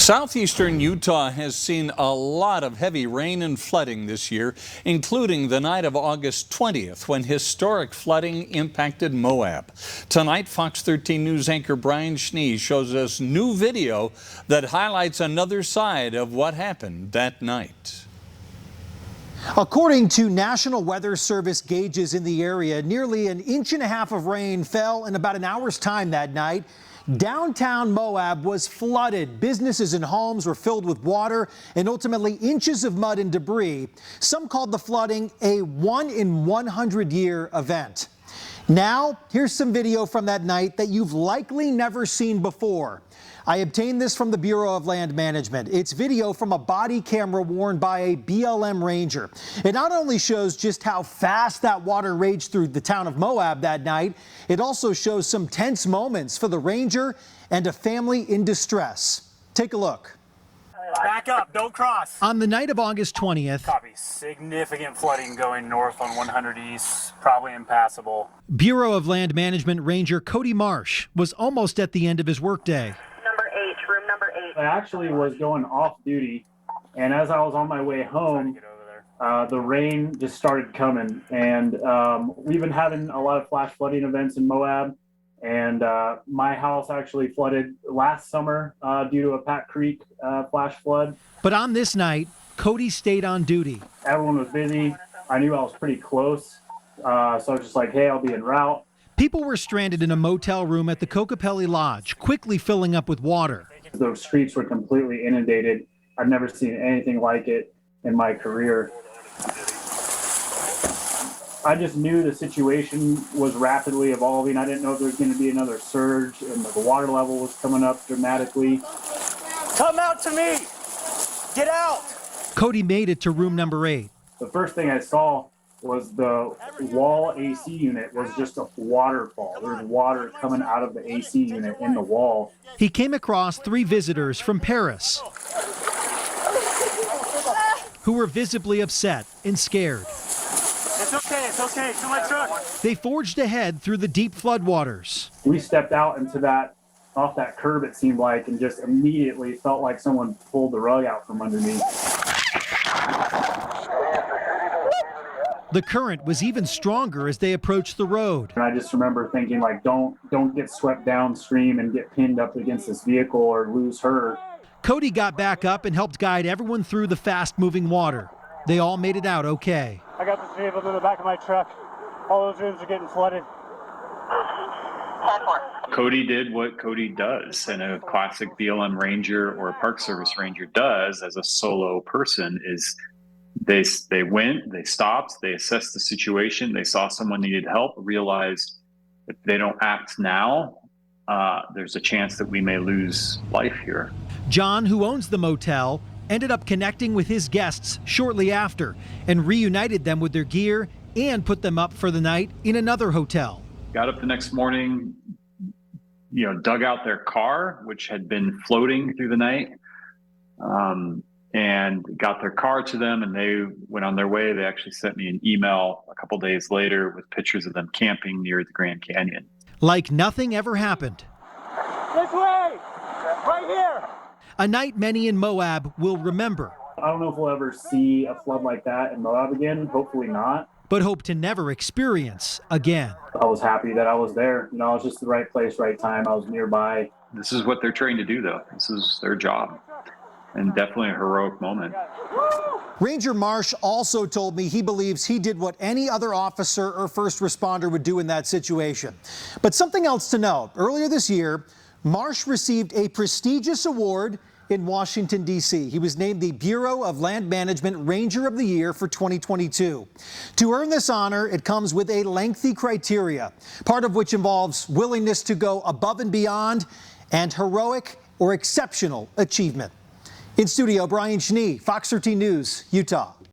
Southeastern Utah has seen a lot of heavy rain and flooding this year, including the night of August 20th when historic flooding impacted Moab. Tonight, Fox 13 News anchor Brian Schnee shows us new video that highlights another side of what happened that night. According to National Weather Service gauges in the area, nearly 1.5 inches of rain fell in about an hour's time that night. Downtown Moab was flooded. Businesses and homes were filled with water and ultimately inches of mud and debris. Some called the flooding a 1-in-100-year event. Now, here's some video from that night that you've likely never seen before. I obtained this from the Bureau of Land Management. It's video from a body camera worn by a BLM ranger. It not only shows just how fast that water raged through the town of Moab that night, it also shows some tense moments for the ranger and a family in distress. Take a look. Back up, don't cross. On the night of August 20th, Copy. Significant flooding going north on 100 East, probably impassable. Bureau of Land Management Ranger Cody Marsh was almost at the end of his workday. Room number 8. I actually was going off duty, and as I was on my way home, the rain just started coming, and we've been having a lot of flash flooding events in Moab, and my house actually flooded last summer due to a Pat Creek flash flood. But on this night, Cody stayed on duty. Everyone was busy. I knew I was pretty close, so I was just like, hey, I'll be en route. People were stranded in a motel room at the Kokopelli Lodge, quickly filling up with water. The streets were completely inundated. I've never seen anything like it in my career. I just knew the situation was rapidly evolving. I didn't know if there was going to be another surge, and the water level was coming up dramatically. Come out to me! Get out! Cody made it to room number 8. The first thing I saw was the wall AC unit was just a waterfall. There was water coming out of the AC unit in the wall. He came across 3 visitors from Paris who were visibly upset and scared. It's okay, to my truck. They forged ahead through the deep floodwaters. We stepped out into off that curb, it seemed like, and just immediately felt like someone pulled the rug out from underneath. The current was even stronger as they approached the road. And I just remember thinking, like, don't get swept downstream and get pinned up against this vehicle or lose her. Cody got back up and helped guide everyone through the fast-moving water. They all made it out okay. I got this vehicle in the back of my truck. All those rooms are getting flooded. Cody did what Cody does, and a classic BLM ranger or a Park Service ranger does as a solo person is they went, they stopped, they assessed the situation, they saw someone needed help, realized if they don't act now, there's a chance that we may lose life here. John, who owns the motel, ended up connecting with his guests shortly after and reunited them with their gear and put them up for the night in another hotel. Got up the next morning, dug out their car, which had been floating through the night, and got their car to them, and they went on their way. They actually sent me an email a couple days later with pictures of them camping near the Grand Canyon. Like nothing ever happened. This way! Right here! A night many in Moab will remember. I don't know if we'll ever see a flood like that in Moab again. Hopefully not. But hope to never experience again. I was happy that I was there. I was just the right place, right time. I was nearby. This is what they're trained to do, though. This is their job, and definitely a heroic moment. Ranger Marsh also told me he believes he did what any other officer or first responder would do in that situation. But something else to note. Earlier this year, Marsh received a prestigious award in Washington, D.C. He was named the Bureau of Land Management Ranger of the Year for 2022. To earn this honor, it comes with a lengthy criteria, part of which involves willingness to go above and beyond and heroic or exceptional achievement. In studio, Brian Schnee, Fox 13 News, Utah.